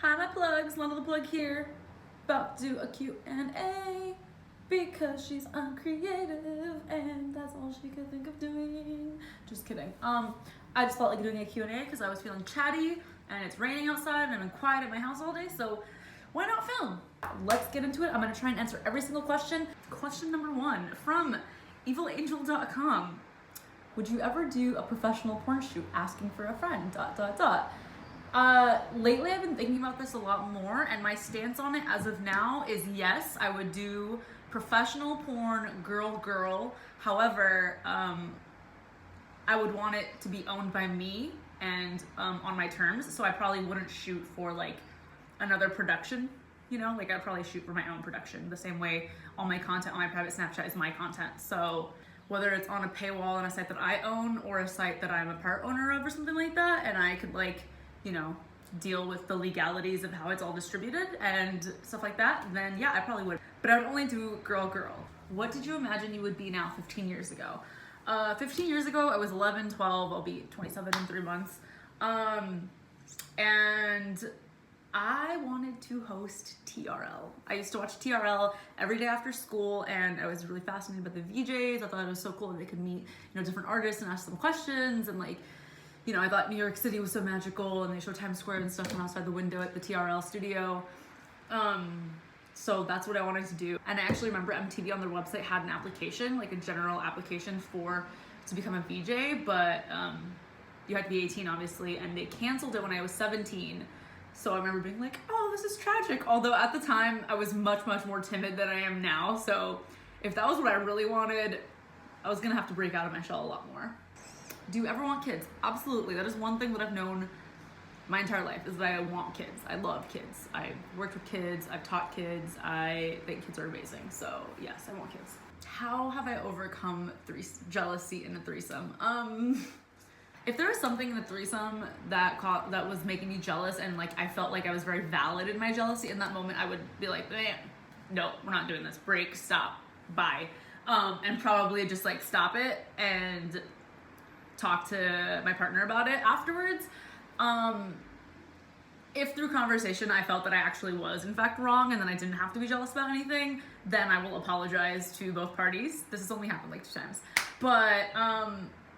Hi, my plugs. Lena the plug here. About to do a Q&A because she's uncreative and that's all she could think of doing. Just kidding. I just felt like doing a Q&A because I was feeling chatty and it's raining outside and I've been quiet at my house all day, so why not film? Let's get into it. I'm gonna try and answer every single question. Question number 1 from evilangel.com. Would you ever do a professional porn shoot asking for a friend, ... Lately I've been thinking about this a lot more, and my stance on it as of now is yes, I would do professional porn, girl. However, I would want it to be owned by me and on my terms, so I probably wouldn't shoot for like another production, you know, like I'd probably shoot for my own production, the same way all my content on my private Snapchat is my content. So whether it's on a paywall on a site that I own or a site that I'm a part owner of or something like that, and I could like, you know, deal with the legalities of how it's all distributed and stuff like that, then yeah, I probably would. But I would only do girl. What did you imagine you would be now 15 years ago? 15 years ago, I was 11, 12, I'll be 27 in 3 months. And I wanted to host TRL. I used to watch TRL every day after school, and I was really fascinated by the VJs. I thought it was so cool that they could meet, you know, different artists and ask them questions, and like, you know, I thought New York City was so magical, and they showed Times Square and stuff from outside the window at the TRL studio. So that's what I wanted to do. And I actually remember MTV on their website had an application, like a general application to become a VJ, but you had to be 18 obviously, and they canceled it when I was 17. So I remember being like, oh, this is tragic. Although at the time I was much more timid than I am now. So if that was what I really wanted, I was gonna have to break out of my shell a lot more. Do you ever want kids? Absolutely. That is one thing that I've known my entire life, is that I want kids. I love kids. I've worked with kids. I've taught kids. I think kids are amazing. So yes, I want kids. How have I overcome jealousy in a threesome? If there was something in a threesome that was making me jealous, and like I felt like I was very valid in my jealousy in that moment, I would be like, no, we're not doing this. Break, stop, bye. And probably just like stop it and talk to my partner about it afterwards. If through conversation I felt that I actually was in fact wrong and then I didn't have to be jealous about anything, then I will apologize to both parties. This has only happened like 2 times. But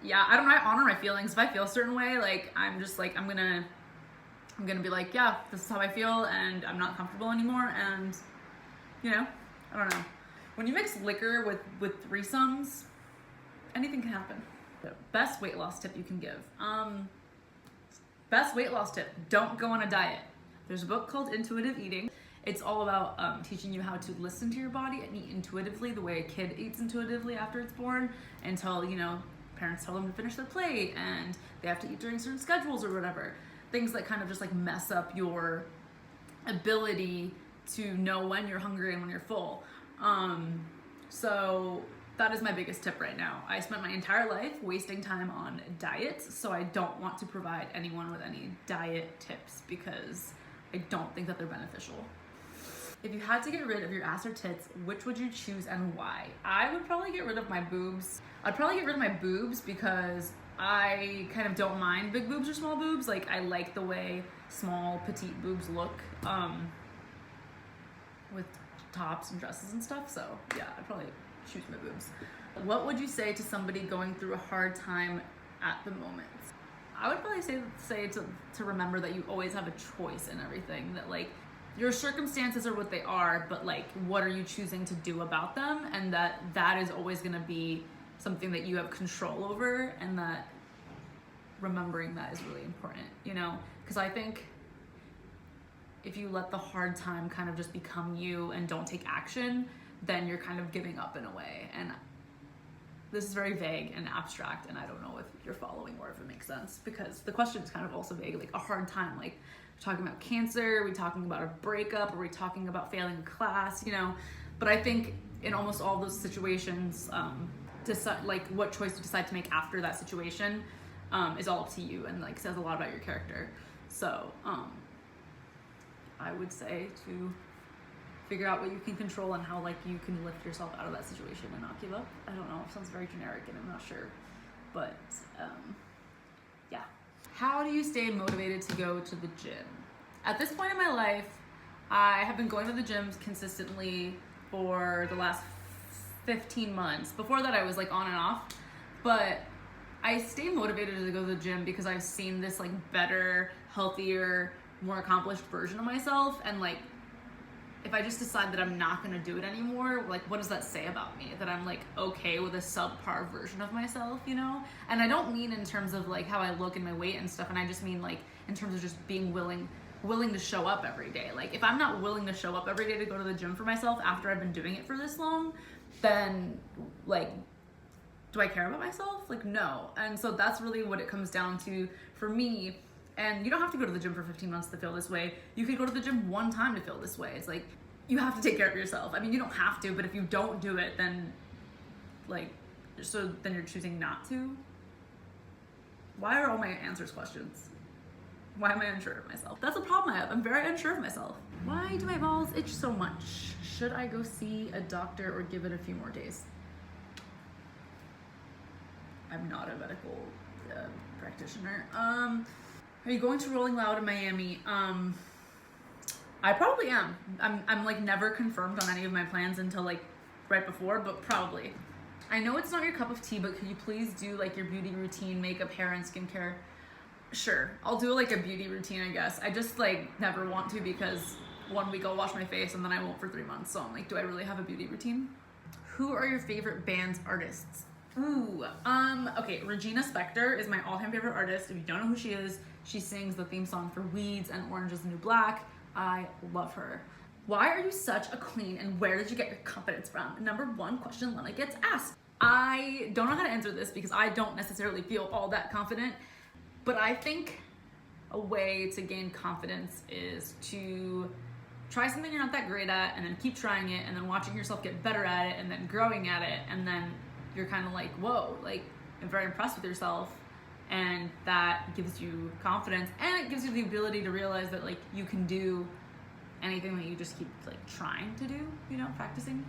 yeah, I don't know, I honor my feelings. If I feel a certain way, like I'm just like, I'm gonna be like, yeah, this is how I feel and I'm not comfortable anymore, and you know, I don't know. When you mix liquor with threesomes, anything can happen. Best weight loss tip you can give. Best weight loss tip, don't go on a diet. There's a book called Intuitive Eating. It's all about teaching you how to listen to your body and eat intuitively, the way a kid eats intuitively after it's born, until, you know, parents tell them to finish their plate and they have to eat during certain schedules or whatever. Things that kind of just like mess up your ability to know when you're hungry and when you're full. So that is my biggest tip right now. I spent my entire life wasting time on diets, so I don't want to provide anyone with any diet tips because I don't think that they're beneficial. If you had to get rid of your ass or tits, which would you choose and why? I would probably get rid of my boobs. I'd probably get rid of my boobs because I kind of don't mind big boobs or small boobs. Like, I like the way small, petite boobs look with tops and dresses and stuff. So yeah, I'd probably choose my boobs. What would you say to somebody going through a hard time at the moment? I would probably say to remember that you always have a choice in everything, that like your circumstances are what they are, but like what are you choosing to do about them, and that is always going to be something that you have control over, and that remembering that is really important, you know, because I think if you let the hard time kind of just become you and don't take action, then you're kind of giving up in a way. And this is very vague and abstract, and I don't know if you're following or if it makes sense, because the question is kind of also vague, like a hard time, like we're talking about cancer, are we talking about a breakup, are we talking about failing a class, you know? But I think in almost all those situations, decide, like what choice to decide to make after that situation is all up to you, and like says a lot about your character. So I would say to figure out what you can control and how like you can lift yourself out of that situation and not give up. I don't know, it sounds very generic and I'm not sure, but yeah. How do you stay motivated to go to the gym? At this point in my life, I have been going to the gyms consistently for the last 15 months. Before that, I was like on and off, but I stay motivated to go to the gym because I've seen this like better, healthier, more accomplished version of myself. And like, if I just decide that I'm not gonna do it anymore, like what does that say about me? That I'm like okay with a subpar version of myself, you know? And I don't mean in terms of like how I look and my weight and stuff, and I just mean like in terms of just being willing to show up every day. Like if I'm not willing to show up every day to go to the gym for myself after I've been doing it for this long, then like, do I care about myself? Like, no. And so that's really what it comes down to for me. And you don't have to go to the gym for 15 months to feel this way. You could go to the gym one time to feel this way. It's like, you have to take care of yourself. I mean, you don't have to, but if you don't do it, then like, so then you're choosing not to. Why are all my answers questions? Why am I unsure of myself? That's a problem I have. I'm very unsure of myself. Why do my balls itch so much? Should I go see a doctor or give it a few more days? I'm not a medical practitioner. Are you going to Rolling Loud in Miami? I probably am. I'm like never confirmed on any of my plans until like right before, but probably. I know it's not your cup of tea, but could you please do like your beauty routine, makeup, hair, and skincare? Sure, I'll do like a beauty routine, I guess. I just like never want to because 1 week I'll wash my face and then I won't for 3 months. So I'm like, do I really have a beauty routine? Who are your favorite bands, artists? Ooh, okay, Regina Spektor is my all-time favorite artist. If you don't know who she is, she sings the theme song for Weeds and Orange is the New Black. I love her. Why are you such a queen and where did you get your confidence from? Number 1 question Lena gets asked. I don't know how to answer this because I don't necessarily feel all that confident, but I think a way to gain confidence is to try something you're not that great at and then keep trying it and then watching yourself get better at it and then growing at it, and then you're kind of like, whoa, like I'm very impressed with yourself, and that gives you confidence and it gives you the ability to realize that like you can do anything that you just keep like trying to do, you know, practicing.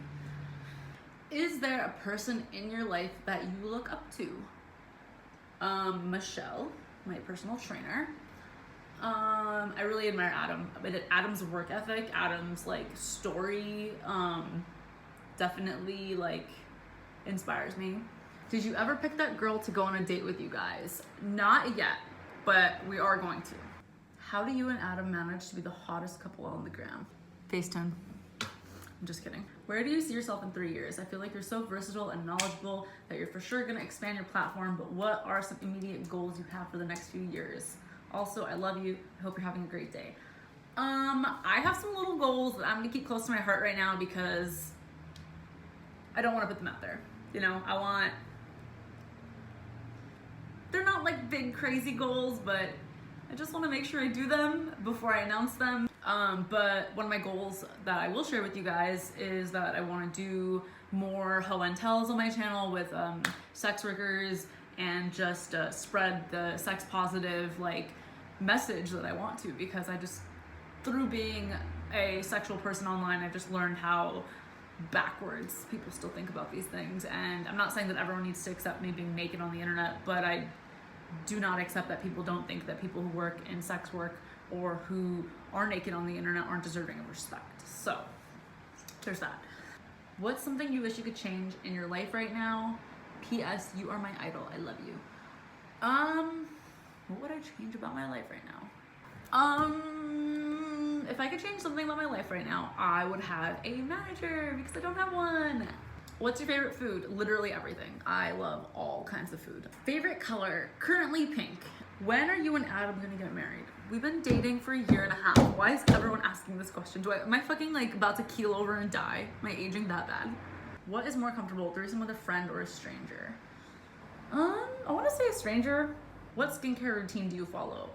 Is there a person in your life that you look up to? Michelle, my personal trainer. I really admire Adam. Adam's work ethic, Adam's like story, definitely like inspires me. Did you ever pick that girl to go on a date with you guys? Not yet, but we are going to. How do you and Adam manage to be the hottest couple on the gram? FaceTime. I'm just kidding. Where do you see yourself in 3 years? I feel like you're so versatile and knowledgeable that you're for sure gonna expand your platform, but what are some immediate goals you have for the next few years? Also, I love you. I hope you're having a great day. I have some little goals that I'm gonna keep close to my heart right now because I don't wanna put them out there. You know, they're not like big crazy goals, but I just wanna make sure I do them before I announce them. But one of my goals that I will share with you guys is that I wanna do more Ho and Tells on my channel with sex workers and just spread the sex positive like message that I want to, because I just, through being a sexual person online, I've just learned how backwards people still think about these things. And I'm not saying that everyone needs to accept me being naked on the internet, but I do not accept that people don't think that people who work in sex work or who are naked on the internet aren't deserving of respect. So there's that. What's something you wish you could change in your life right now? P.S. You are my idol. I love you. What would I change about my life right now? If I could change something about my life right now, I would have a manager because I don't have one. What's your favorite food? Literally everything. I love all kinds of food. Favorite color? Currently pink. When are you and Adam gonna get married? We've been dating for a year and a half. Why is everyone asking this question? Am I fucking like about to keel over and die? Am I aging that bad? What is more comfortable, threesome with a friend or a stranger? I want to say a stranger. What skincare routine do you follow?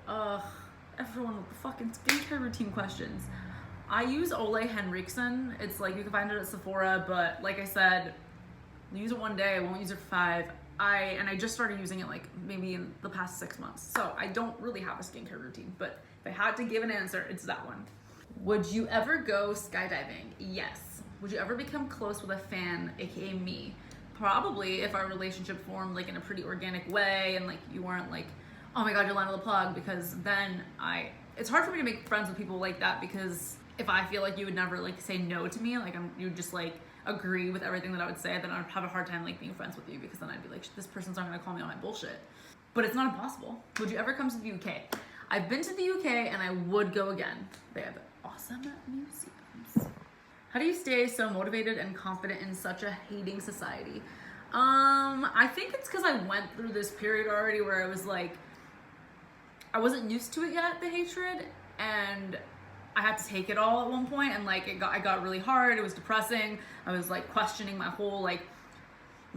Everyone with the fucking skincare routine questions. I use Ole Henriksen. It's like, you can find it at Sephora, but like I said, use it one day, I won't use it for 5. I just started using it like maybe in the past 6 months. So I don't really have a skincare routine, but if I had to give an answer, it's that one. Would you ever go skydiving? Yes. Would you ever become close with a fan, aka me? Probably, if our relationship formed like in a pretty organic way and like you weren't like, oh my god, you're Lena the plug, because then it's hard for me to make friends with people like that, because if I feel like you would never like say no to me, like you would just like agree with everything that I would say, then I'd have a hard time like being friends with you, because then I'd be like, this person's not gonna call me on my bullshit. But it's not impossible. Would you ever come to the UK? I've been to the UK and I would go again. They have awesome museums. How do you stay so motivated and confident in such a hating society? I think it's because I went through this period already where I was like, I wasn't used to it yet, the hatred, and I had to take it all at one point, and like it got really hard. It was depressing. I was like questioning my whole like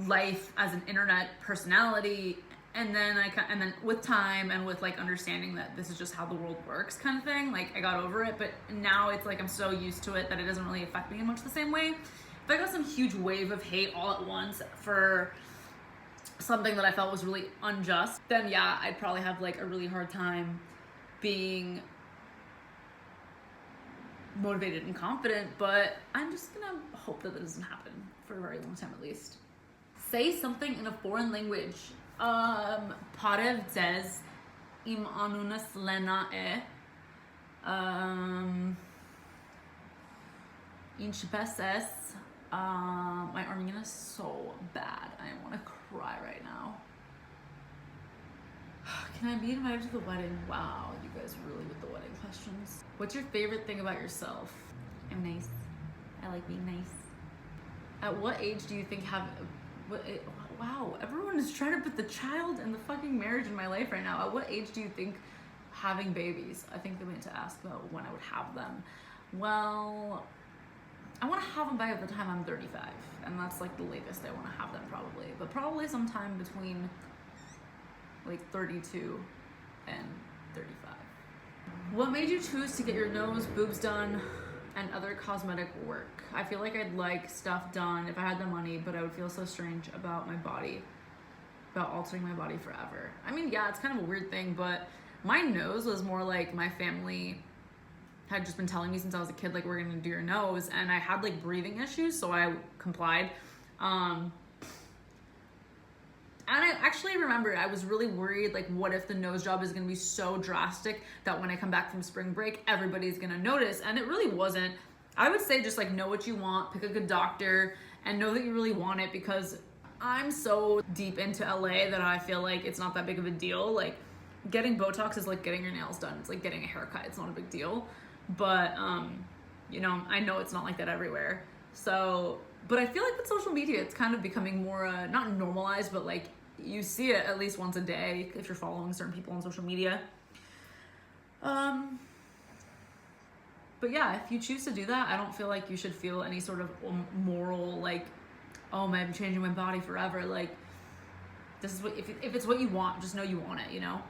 life as an internet personality, and then with time and with like understanding that this is just how the world works kind of thing, like I got over it. But now it's like I'm so used to it that it doesn't really affect me in much the same way. If I got some huge wave of hate all at once for something that I felt was really unjust, then yeah, I'd probably have like a really hard time being motivated and confident, but I'm just gonna hope that doesn't happen for a very long time at least. Say something in a foreign language. Parev des im anunas Lena inchpeses. My Armenian is so bad. I want to cry right now. Can I be invited to the wedding? Wow, you guys really with the wedding questions. What's your favorite thing about yourself? I'm nice. I like being nice. At what age do you think wow, everyone is trying to put the child and the fucking marriage in my life right now. At what age do you think having babies? I think they meant to ask about when I would have them. Well, I want to have them by the time I'm 35, and that's like the latest I want to have them probably. But probably sometime between like 32 and 35. What made you choose to get your nose, boobs done, and other cosmetic work? I feel like I'd like stuff done if I had the money, but I would feel so strange about my body, about altering my body forever. I mean, yeah, it's kind of a weird thing, but my nose was more like my family had just been telling me since I was a kid, like, we're gonna do your nose, and I had like breathing issues, so I complied. And I actually remember I was really worried, like, what if the nose job is gonna be so drastic that when I come back from spring break, everybody's gonna notice, and it really wasn't. I would say just like know what you want, pick a good doctor, and know that you really want it, because I'm so deep into LA that I feel like it's not that big of a deal. Like, getting Botox is like getting your nails done. It's like getting a haircut. It's not a big deal. But, you know, I know it's not like that everywhere. So, but I feel like with social media, it's kind of becoming more, not normalized, but like you see it at least once a day if you're following certain people on social media. But yeah, if you choose to do that, I don't feel like you should feel any sort of moral, like, oh man, I'm changing my body forever. Like, this is what, if it's what you want, just know you want it, you know?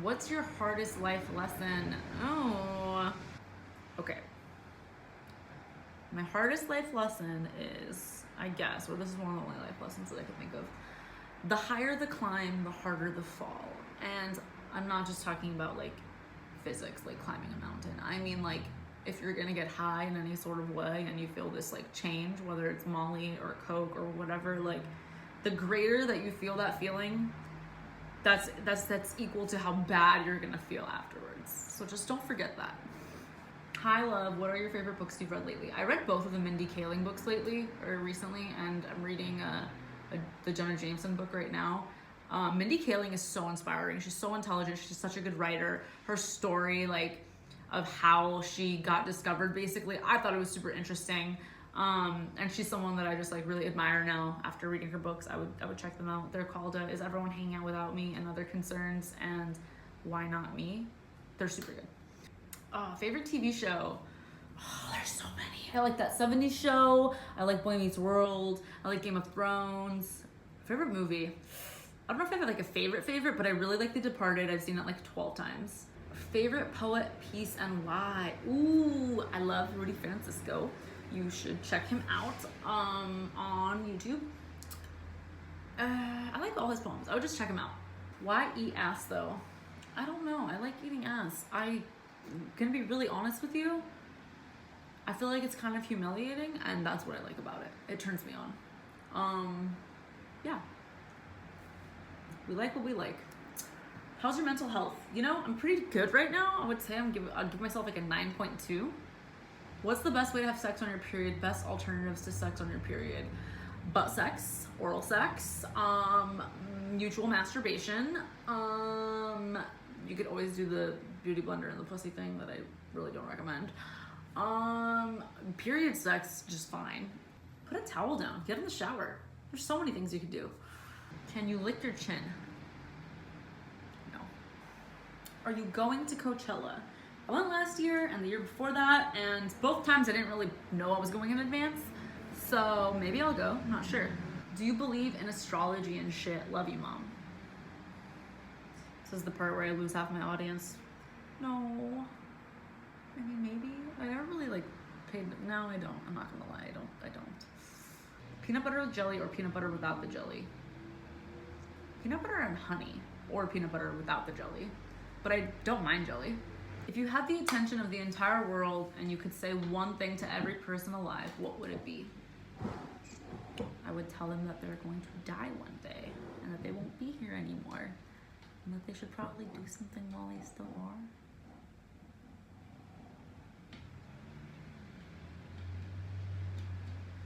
What's your hardest life lesson? Oh, okay. My hardest life lesson is, I guess, or this is one of the only life lessons that I can think of. The higher the climb, the harder the fall. And I'm not just talking about like physics, like climbing a mountain. I mean, like, if you're gonna get high in any sort of way and you feel this like change, whether it's Molly or Coke or whatever, like, the greater that you feel that feeling, that's equal to how bad you're gonna feel afterwards. So just don't forget that. Hi love, what are your favorite books you've read lately? I read both of the Mindy Kaling books recently, and I'm reading the Jenna Jameson book right now. Mindy Kaling is so inspiring. She's so intelligent. She's such a good writer. Her story, like, of how she got discovered, basically, I thought it was super interesting. And she's someone that I just like really admire now. After reading her books, I would check them out. They're called Is Everyone Hanging Out Without Me and Other Concerns, and Why Not Me? They're super good. Favorite TV show? Oh, there's so many. I like That 70s Show. I like Boy Meets World. I like Game of Thrones. Favorite movie? I don't know if I have like a favorite, but I really like The Departed. I've seen it like 12 times. Favorite poet, piece, and why? Ooh, I love Rudy Francisco. You should check him out on YouTube. I like all his poems. I would just check him out. Why eat ass though? I don't know. I like eating ass. I'm gonna be really honest with you. I feel like it's kind of humiliating, and that's what I like about it. It turns me on. Yeah. We like what we like. How's your mental health? You know, I'm pretty good right now. I would say I'll give myself like a 9.2. What's the best way to have sex on your period? Best alternatives to sex on your period? Butt sex, oral sex, mutual masturbation. You could always do the beauty blender and the pussy thing that I really don't recommend. Period sex, just fine. Put a towel down, get in the shower. There's so many things you could do. Can you lick your chin? No. Are you going to Coachella? I went last year and the year before that, and both times I didn't really know I was going in advance. So maybe I'll go, I'm not sure. Do you believe in astrology and shit? Love you, Mom. This is the part where I lose half my audience. No. I mean, maybe. I never really like paid. No, I don't. I'm not gonna lie. I don't. Peanut butter with jelly or peanut butter without the jelly? Peanut butter and honey, or peanut butter without the jelly. But I don't mind jelly. If you had the attention of the entire world and you could say one thing to every person alive, what would it be? I would tell them that they're going to die one day and that they won't be here anymore and that they should probably do something while they still are.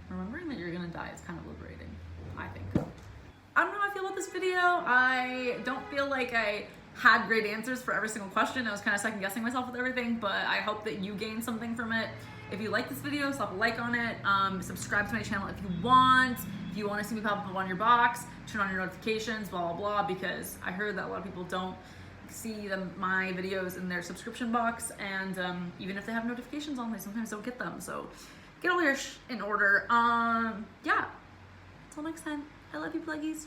Remembering that you're gonna die is kind of liberating, I think. I don't know how I feel about this video. I don't feel like I had great answers for every single question. I was kind of second guessing myself with everything, but I hope that you gained something from it. If you like this video, slap a like on it. Subscribe to my channel if you want. If you want to see me pop up on your box, turn on your notifications, blah, blah, blah, because I heard that a lot of people don't see my videos in their subscription box, and even if they have notifications on, they sometimes don't get them. So get all your in order. Yeah. Until next time, I love you, pluggies.